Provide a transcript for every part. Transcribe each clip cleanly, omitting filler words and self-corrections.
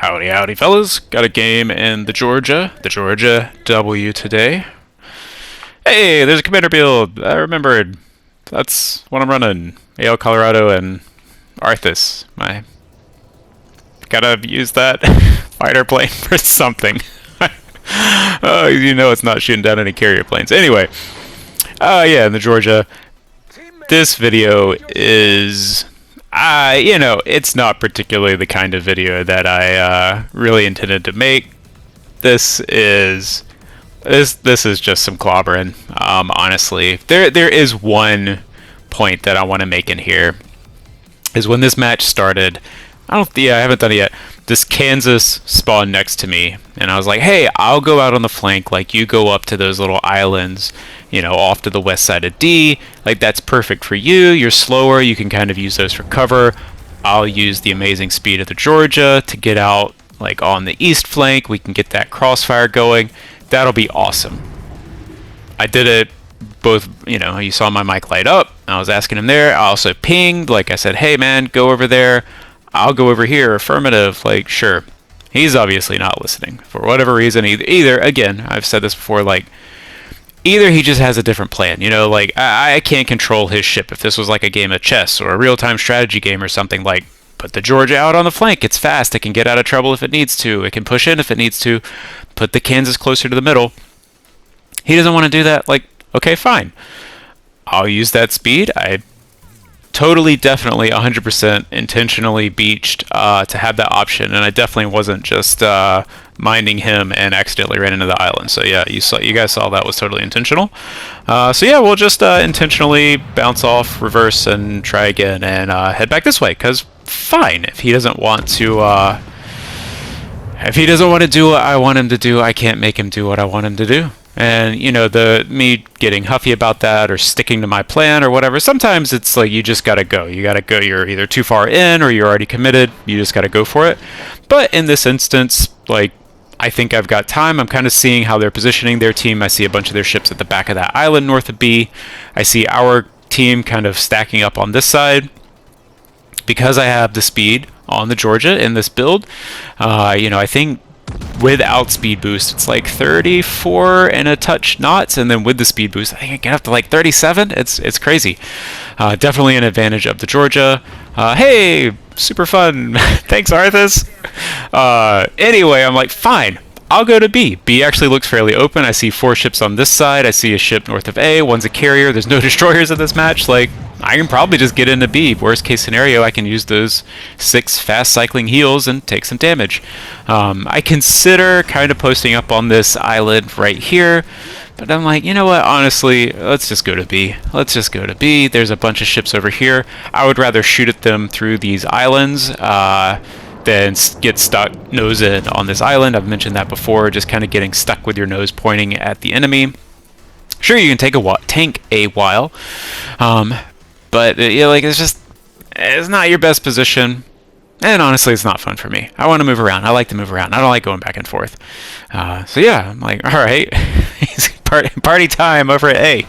Howdy, howdy, fellas. Got a game in the Georgia W today. Hey, there's a commander build. I remembered. That's what I'm running. AL Colorado and Arthas. I gotta use that fighter plane for something. Oh, you know it's not shooting down any carrier planes. Anyway, yeah, in the Georgia, this video is, it's not particularly the kind of video that I really intended to make. This is just some clobbering. Honestly, there is one point that I want to make in here. Is when this match started. I haven't done it yet. This Kansas spawned next to me, and I was like, hey, I'll go out on the flank, like you go up to those little islands, off to the west side of D, like that's perfect for you. You're slower, you can kind of use those for cover. I'll use the amazing speed of the Georgia to get out, like on the east flank. We can get that crossfire going. That'll be awesome. I did it both, you saw my mic light up. I was asking him there. I also pinged, like I said, hey man, go over there. I'll go over here, affirmative, like, sure. He's obviously not listening for whatever reason. Either, again, I've said this before, like, either he just has a different plan, like, I can't control his ship. If this was like a game of chess or a real-time strategy game or something, like, put the Georgia out on the flank, it's fast, it can get out of trouble if it needs to, it can push in if it needs to, put the Kansas closer to the middle. He doesn't want to do that, like, okay, fine. I'll use that speed. I totally, definitely, 100% intentionally beached to have that option, and I definitely wasn't just minding him and accidentally ran into the island. So yeah, you guys saw that was totally intentional. So yeah, we'll just intentionally bounce off, reverse, and try again, and head back this way. Cause fine, if he doesn't want to do what I want him to do, I can't make him do what I want him to do. And me getting huffy about that or sticking to my plan or whatever, sometimes it's like you just gotta go. You're either too far in or you're already committed. You just gotta go for it. But in this instance, like, I think I've got time. I'm kind of seeing how they're positioning their team. I see a bunch of their ships at the back of that island north of B. I see our team kind of stacking up on this side. Because I have the speed on the Georgia in this build, I think without speed boost it's like 34 and a touch knots, and then with the speed boost I think I get up to like 37. It's crazy. Definitely an advantage of the Georgia. Hey, super fun. Thanks, Arthas. Anyway, I'm like, fine, I'll go to B. B actually looks fairly open. I see 4 ships on this side. I see a ship north of A. One's a carrier. There's no destroyers in this match. Like, I can probably just get into B. Worst case scenario, I can use those 6 fast cycling heals and take some damage. I consider kind of posting up on this island right here, but I'm like, you know what? Honestly, let's just go to B. Let's just go to B. There's a bunch of ships over here. I would rather shoot at them through these islands than get stuck nose in on this island. I've mentioned that before, just kind of getting stuck with your nose pointing at the enemy. Sure, you can tank a while, but it's not your best position, and honestly, it's not fun for me. I want to move around. I like to move around. I don't like going back and forth. So yeah, I'm like, all right, party time over at A.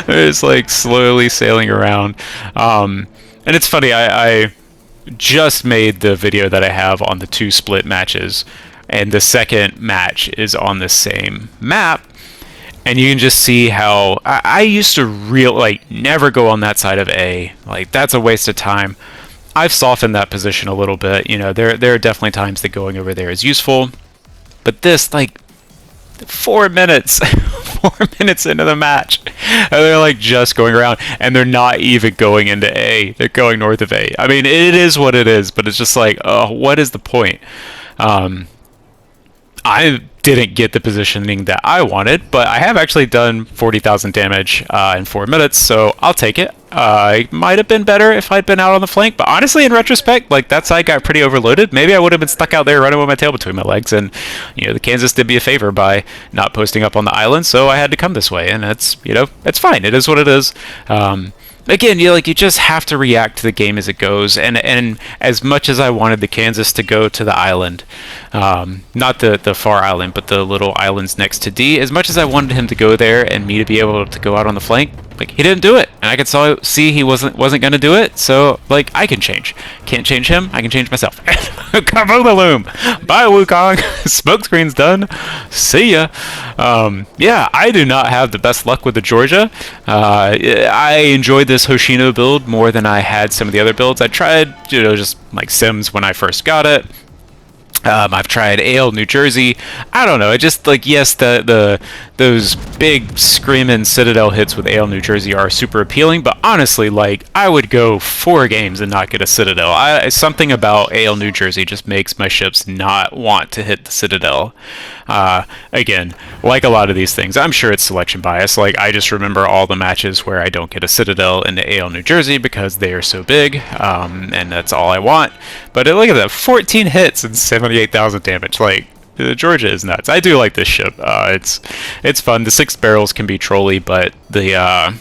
It's like slowly sailing around, and it's funny. I just made the video that I have on the 2 split matches, and the second match is on the same map. And you can just see how I used to never go on that side of A. Like, that's a waste of time. I've softened that position a little bit. There are definitely times that going over there is useful. But this, like, 4 minutes, 4 minutes into the match, and they're like just going around, and they're not even going into A. They're going north of A. I mean, it is what it is, but it's just like, oh, what is the point? I didn't get the positioning that I wanted, but I have actually done 40,000 damage in 4 minutes, so I'll take it. It might have been better if I'd been out on the flank, but honestly, in retrospect, like, that side got pretty overloaded. Maybe I would have been stuck out there running with my tail between my legs, and the Kansas did me a favor by not posting up on the island, so I had to come this way, and it's fine. It is what it is. Again, you just have to react to the game as it goes, and as much as I wanted the Kansas to go to the island, not the far island, but the little islands next to D, as much as I wanted him to go there and me to be able to go out on the flank, Like, he didn't do it, and I could see he wasn't going to do it. So, like, I can change. Can't change him. I can change myself. Kaboom! Bye, Wukong. Smokescreen's done. See ya. Yeah, I do not have the best luck with the Georgia. I enjoyed this Hoshino build more than I had some of the other builds. I tried, just like Sims when I first got it. I've tried Ale, New Jersey. I don't know. It just like, yes, those big screaming Citadel hits with Ale, New Jersey are super appealing. But honestly, like, I would go 4 games and not get a Citadel. Something about Ale, New Jersey just makes my ships not want to hit the Citadel. Again, like a lot of these things, I'm sure it's selection bias. Like, I just remember all the matches where I don't get a Citadel into Ale, New Jersey because they are so big, and that's all I want. But look at that, 14 hits and 78,000 damage. Like, the Georgia is nuts. I do like this ship. It's fun. The 6 barrels can be trolly, but I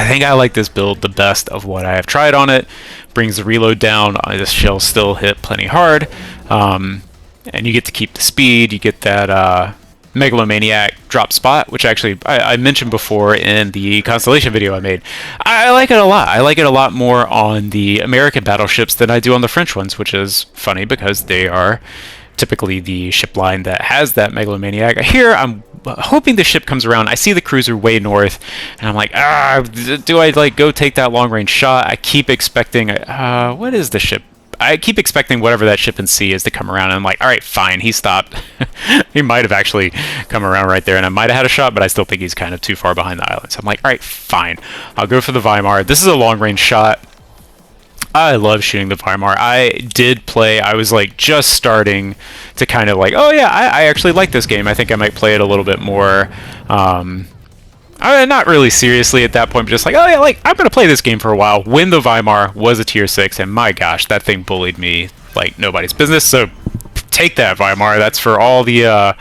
think I like this build the best of what I have tried on it. Brings the reload down. This shell still hit plenty hard. And you get to keep the speed. You get that Megalomaniac drop spot, which actually I mentioned before in the Constellation video I made. I like it a lot. I like it a lot more on the American battleships than I do on the French ones, which is funny because they are typically the ship line that has that Megalomaniac. Here, I'm hoping the ship comes around. I see the cruiser way north, and I'm like, do I like go take that long range shot? I keep expecting, what is the ship? I keep expecting whatever that ship in sea is to come around, and I'm like, all right, fine, he stopped. He might have actually come around right there, and I might have had a shot, but I still think he's kind of too far behind the island. So I'm like, all right, fine. I'll go for the Weimar. This is a long-range shot. I love shooting the Weimar. I was like just starting to kind of like, oh yeah, I actually like this game. I think I might play it a little bit more. Not really seriously at that point, but just like, oh yeah, like, I'm going to play this game for a while. When the Weimar was a tier 6, and my gosh, that thing bullied me like nobody's business. So take that, Weimar. That's for all the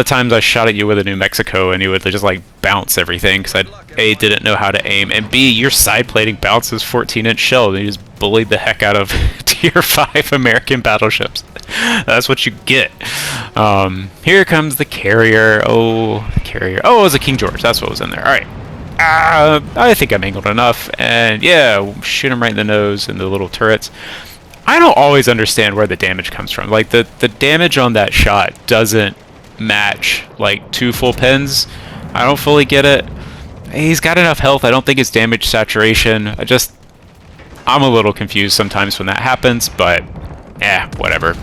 times I shot at you with a New Mexico and you would just like bounce everything because I A, didn't know how to aim, and B, your side plating bounces 14-inch shell, and you just bullied the heck out of tier 5 American battleships. That's what you get. Here comes the carrier. Oh, the carrier. Oh, it was a King George. That's what was in there. All right. I think I'm angled enough, and yeah, shoot him right in the nose and the little turrets. I don't always understand where the damage comes from. Like, the damage on that shot doesn't match like 2 full pins. I don't fully get it. He's got enough health. I don't think it's damage saturation. I'm a little confused sometimes when that happens, but whatever.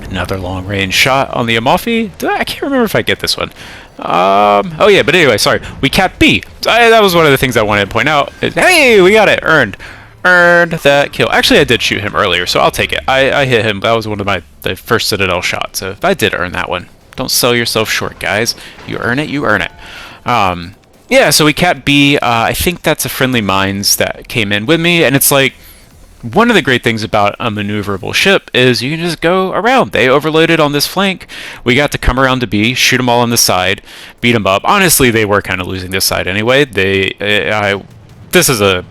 Another long range shot on the Amalfi. I can't remember if I get this one. Oh yeah, but anyway, sorry. We capped B. That was one of the things I wanted to point out. Hey, we got it. Earned that kill. Actually, I did shoot him earlier, so I'll take it. I hit him. That was one of the first Citadel shots, so I did earn that one. Don't sell yourself short, guys. You earn it, you earn it. Yeah, so we capped B. I think that's a Friendly Mines that came in with me, and it's like, one of the great things about a maneuverable ship is you can just go around. They overloaded on this flank. We got to come around to B, shoot them all on the side, beat them up. Honestly, they were kind of losing this side anyway. This is a...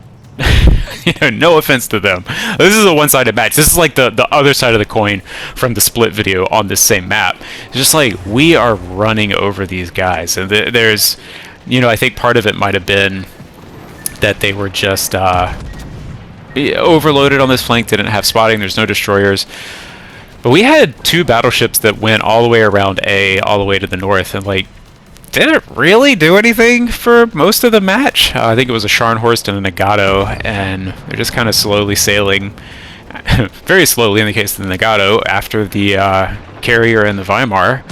no offense to them. This is a one-sided match. This is like the other side of the coin from the split video on this same map. It's just like, we are running over these guys. And there's... I think part of it might have been that they were just... overloaded on this flank, didn't have spotting, there's no destroyers. But we had 2 battleships that went all the way around A, all the way to the north, and like, didn't really do anything for most of the match. I think it was a Scharnhorst and a Nagato, and they're just kind of slowly sailing, very slowly in the case of the Nagato, after the carrier and the Weimar.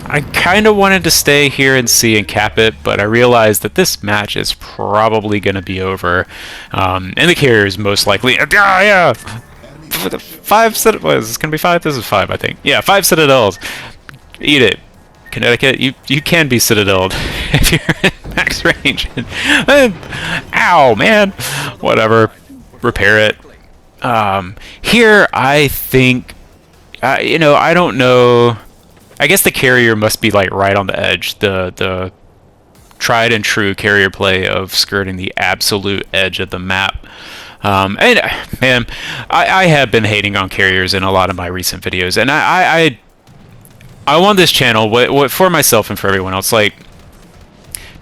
I kind of wanted to stay here and see and cap it, but I realized that this match is probably going to be over. And the carrier is most likely... yeah! 5 Citadels... Is this going to be 5? This is 5, I think. Yeah, 5 Citadels. Eat it. Connecticut, you can be Citadeled if you're in max range. Ow, man! Whatever. Repair it. Here, I think... I don't know... I guess the carrier must be like right on the edge, the tried and true carrier play of skirting the absolute edge of the map. And man, I have been hating on carriers in a lot of my recent videos, and I want this channel, what for myself and for everyone else, like,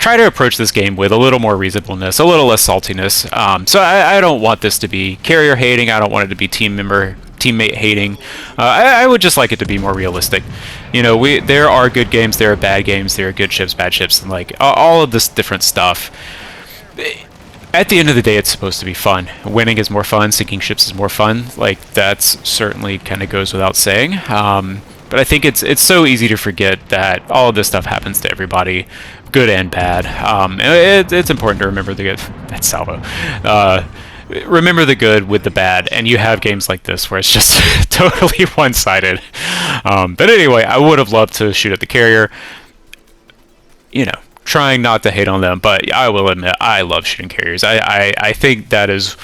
try to approach this game with a little more reasonableness, a little less saltiness. So I don't want this to be carrier hating. I don't want it to be teammate hating. I would just like it to be more realistic. There are good games, there are bad games, there are good ships, bad ships, and like all of this different stuff. At the end of the day, it's supposed to be fun. Winning is more fun. Sinking ships is more fun. Like, that's certainly kind of goes without saying. But I think it's so easy to forget that all of this stuff happens to everybody, good and bad. It's important to remember the good. That's Salvo. Remember the good with the bad, and you have games like this where it's just totally one-sided. But anyway, I would have loved to shoot at the carrier. Trying not to hate on them, but I will admit I love shooting carriers. I think that is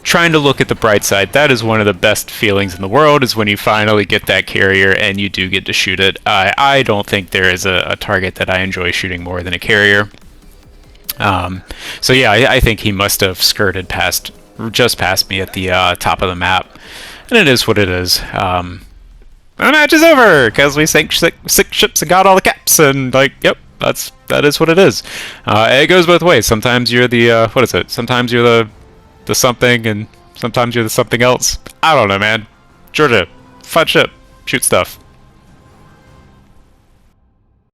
trying to look at the bright side. That is one of the best feelings in the world, is when you finally get that carrier and you do get to shoot it. I don't think there is a target that I enjoy shooting more than a carrier. So yeah, I think he must have skirted just past me at the top of the map, and it is what it is. The match is over because we sank six ships and got all the caps, and yep. That is what it is. It goes both ways. Sometimes you're the what is it? Sometimes you're the something, and sometimes you're the something else. I don't know, man. Georgia, fun ship, shoot stuff.